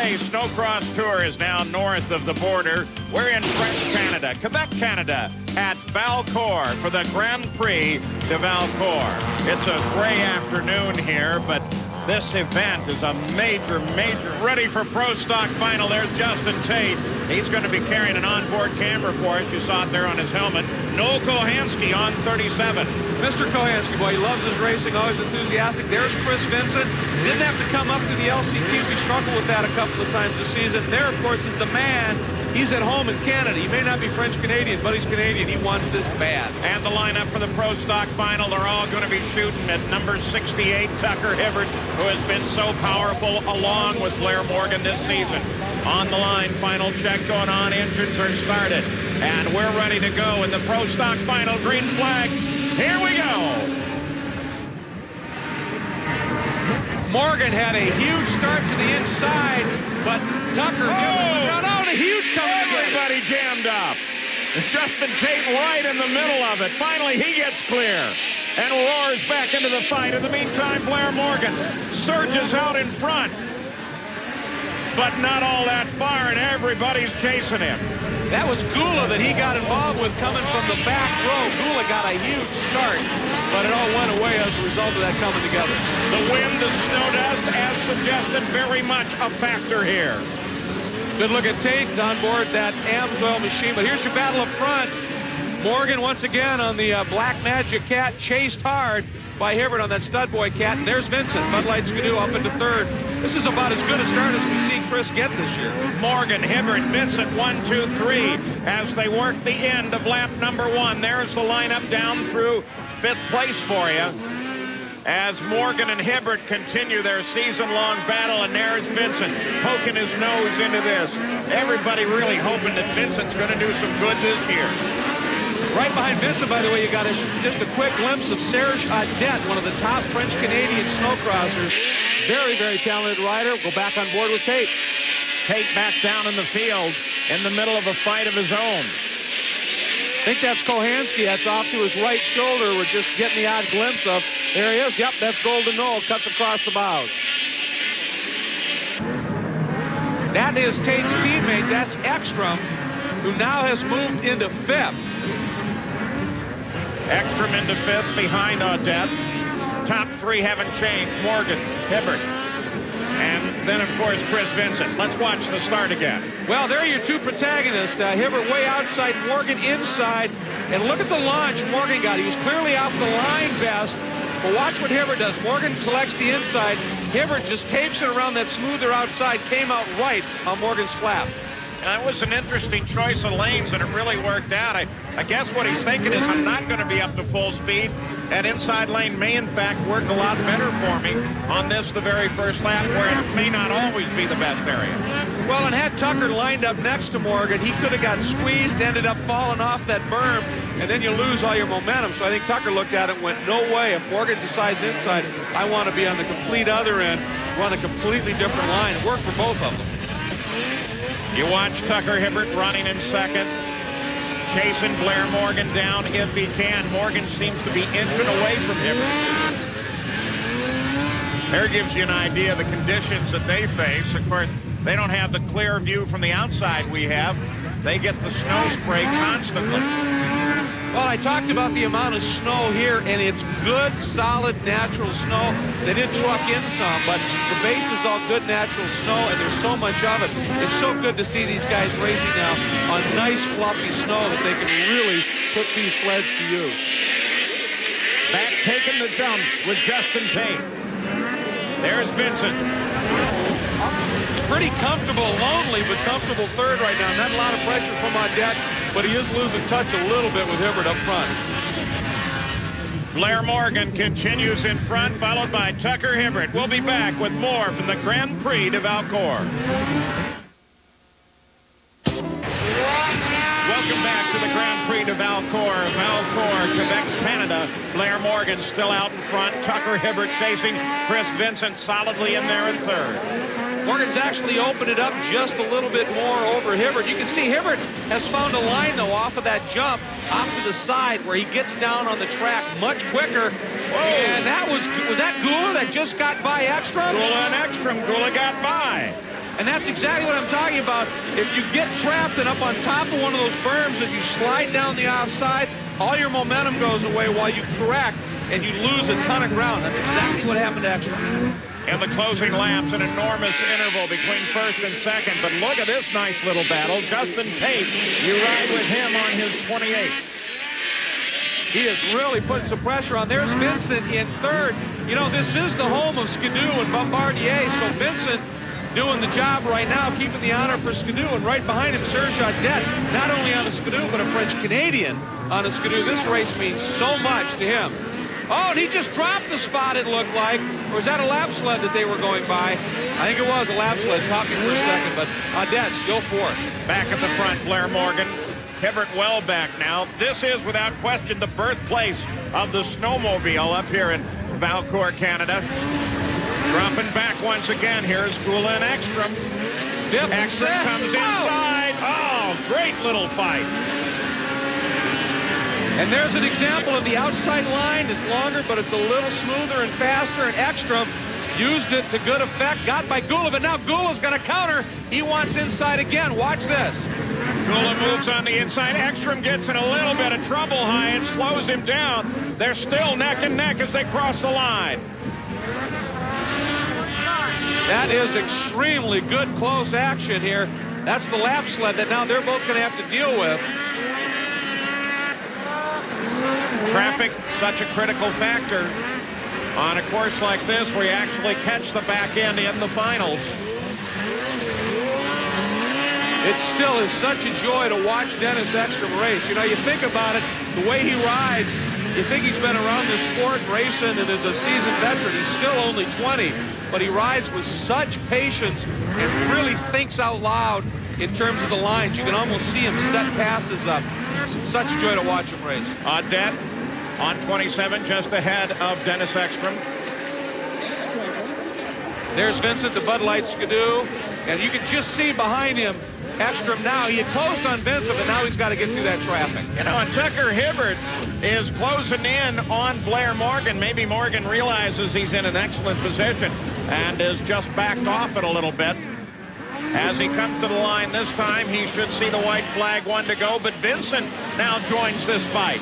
WSA Snocross Tour is now north of the border. We're in French Canada, Quebec, Canada, at Valcourt for the Grand Prix de Valcourt. It's a gray afternoon here, but this event is a major. Ready for Pro Stock Final. There's Justin Tate. He's going to be carrying an onboard camera for us. You saw it there on his helmet. Noel Kohansky on 37. Mr. Kohansky, boy, he loves his racing, always enthusiastic. There's Chris Vincent. Didn't have to come up to the LCQ. We struggled with that a couple of times this season. There, of course, is the man. He's at home in Canada. He may not be French-Canadian, but he's Canadian. He wants this bad. And the lineup for the Pro Stock Final, they're all going to be shooting at number 68, Tucker Hibbert, who has been so powerful along with Blair Morgan this season. On the line, final check going on. Engines are started. And we're ready to go in the Pro Stock Final. Green flag. Here we go. Morgan had a huge start to the inside, but Tucker a huge cover. Everybody jammed up. Justin Tate right in the middle of it. Finally, he gets clear and roars back into the fight. In the meantime, Blair Morgan surges out in front, but not all that far, and everybody's chasing him. That was Gula that he got involved with coming from the back row. Gula got a huge start, but it all went away as a result of that coming together. The wind, the snow dust, as suggested, very much a factor here. Good look at Tate on board that Amsoil machine, but here's your battle up front. Morgan once again on the Black Magic Cat, chased hard by Hibbert on that Stud Boy Cat, and there's Vincent, Bud Light Skidoo up into third. This is about as good a start as we see Chris get this year. Morgan, Hibbert, Vincent, 1, 2, 3, as they work the end of lap number 1. There's the lineup down through 5th place for you, as Morgan and Hibbert continue their season-long battle, and there's Vincent poking his nose into this. Everybody really hoping that Vincent's going to do some good this year. Right behind Vincent, by the way, you got just a quick glimpse of Serge Audet, one of the top French-Canadian snowcrossers. Very talented rider. Go back on board with Tate. Tate back down in the field in the middle of a fight of his own. I think that's Kohansky. That's off to his right shoulder. We're just getting the odd glimpse of. There he is. Yep, that's Golden Knoll. Cuts across the bows. That is Tate's teammate. That's Ekstrom, who now has moved into 5th. Ekstrom into 5th behind Audet. Top 3 haven't changed. Morgan, Hibbert, and then, of course, Chris Vincent. Let's watch the start again. Well, there are your two protagonists. Hibbert way outside, Morgan inside. And look at the launch Morgan got. He was clearly out the line best. But watch what Hibbert does. Morgan selects the inside. Hibbert just tapes it around that smoother outside. Came out right on Morgan's flap. That was an interesting choice of lanes, and it really worked out. I guess what he's thinking is, I'm not going to be up to full speed. That inside lane may, in fact, work a lot better for me on this, the very first lap, where it may not always be the best area. Well, and had Tucker lined up next to Morgan, he could have got squeezed, ended up falling off that berm, and then you lose all your momentum. So I think Tucker looked at it and went, no way. If Morgan decides inside, I want to be on the complete other end, run a completely different line. It worked for both of them. You watch Tucker Hibbert running in 2nd, chasing Blair Morgan down if he can. Morgan seems to be inching away from Hibbert. There gives you an idea of the conditions that they face. Of course, they don't have the clear view from the outside we have. They get the snow spray constantly. Well, I talked about the amount of snow here, and it's good, solid, natural snow. They did truck in some, but the base is all good, natural snow, and there's so much of it. It's so good to see these guys racing now on nice, fluffy snow that they can really put these sleds to use. Back taking the jump with Justin Tate. There's Vincent. Pretty comfortable, lonely, but comfortable 3rd right now. Not a lot of pressure from Audet, but he is losing touch a little bit with Hibbert up front. Blair Morgan continues in front, followed by Tucker Hibbert. We'll be back with more from the Grand Prix de Valcourt. Welcome back to the Grand Prix de Valcourt. Valcourt, Quebec, Canada. Blair Morgan still out in front. Tucker Hibbert chasing. Chris Vincent solidly in there in 3rd. Morgan's actually opened it up just a little bit more over Hibbert. You can see Hibbert has found a line, though, off of that jump, off to the side, where he gets down on the track much quicker. Whoa. And that was that Gula that just got by Ekstrom? Gula and Ekstrom. Gula got by. And that's exactly what I'm talking about. If you get trapped and up on top of one of those berms, as you slide down the offside, all your momentum goes away while you correct, and you lose a ton of ground. That's exactly what happened to Ekstrom. In the closing laps, an enormous interval between first and second. But look at this nice little battle. Justin Tate, you ride with him on his 28th. He is really putting some pressure on. There's Vincent in third. You know, this is the home of Skidoo and Bombardier, so Vincent doing the job right now, keeping the honor for Skidoo, and right behind him, Serge Audet, not only on a Skidoo, but a French-Canadian on a Skidoo. This race means so much to him. Oh, and he just dropped the spot, it looked like. Or was that a lap sled that they were going by? I think it was a lap sled. Caught me for a second, but Audet still fourth. Back at the front, Blair Morgan. Hibbert well back now. This is, without question, the birthplace of the snowmobile up here in Valcourt, Canada. Dropping back once again. Here's Gula and Ekstrom. Ekstrom comes inside. Oh, great little fight. And there's an example of the outside line. It's longer, but it's a little smoother and faster. And Ekstrom used it to good effect. Got by Gula, but now Gula's going to counter. He wants inside again. Watch this. Gula moves on the inside. Ekstrom gets in a little bit of trouble high and slows him down. They're still neck and neck as they cross the line. That is extremely good close action here. That's the lap sled that now they're both going to have to deal with. Traffic, such a critical factor on a course like this where you actually catch the back end in the finals. It still is such a joy to watch Dennis Ekstrom race. You know, you think about it, the way he rides, you think he's been around this sport racing and is a seasoned veteran. He's still only 20, but he rides with such patience and really thinks out loud in terms of the lines. You can almost see him set passes up. Such a joy to watch him race. Audet on 27, just ahead of Dennis Ekstrom. There's Vincent, the Bud Light Skidoo, and you can just see behind him Ekstrom now. He had closed on Vincent, but now he's got to get through that traffic. You know, and Tucker Hibbert is closing in on Blair Morgan. Maybe Morgan realizes he's in an excellent position and is just backed off it a little bit. As he comes to the line this time, he should see the white flag, one to go, but Vincent now joins this fight.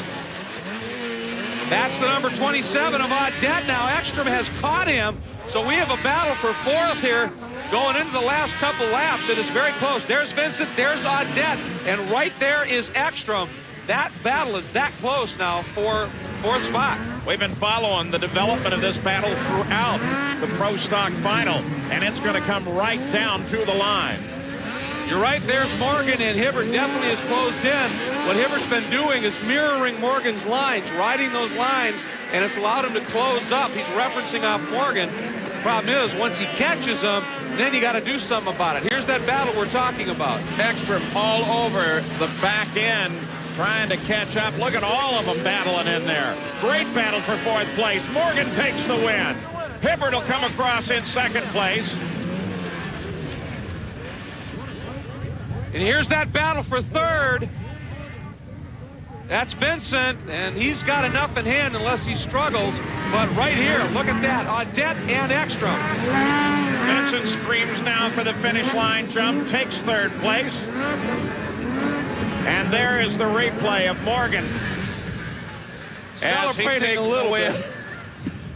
That's the number 27 of Audet now. Ekstrom has caught him, so we have a battle for fourth here going into the last couple laps. It is very close. There's Vincent, there's Audet, and right there is Ekstrom. That battle is that close now for fourth spot. We've been following the development of this battle throughout the Pro Stock Final, and it's going to come right down to the line. You're right, there's Morgan, and Hibbert definitely is closed in. What Hibbert's been doing is mirroring Morgan's lines, riding those lines, and it's allowed him to close up. He's referencing off Morgan. Problem is, once he catches him, then you got to do something about it. Here's that battle we're talking about. Ekstrom all over the back end, trying to catch up. Look at all of them battling in there. Great battle for fourth place. Morgan takes the win. Hibbert will come across in second place. And here's that battle for third. That's Vincent, and he's got enough in hand unless he struggles. But right here, look at that, Audet and Ekstrom. Vincent screams now for the finish line jump, takes third place. And there is the replay of Morgan. Celebrating a little bit.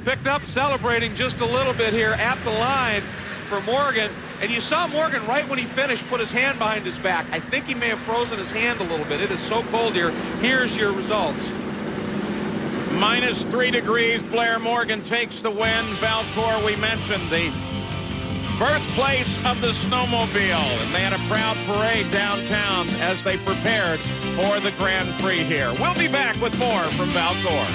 Picked up celebrating just a little bit here at the line for Morgan. And you saw Morgan right when he finished put his hand behind his back. I think he may have frozen his hand a little bit. It is so cold here. Here's your results. -3 degrees. Blair Morgan takes the win. Valcourt, we mentioned, the birthplace of the snowmobile. And they had a proud parade downtown as they prepared for the Grand Prix here. We'll be back with more from Valcourt.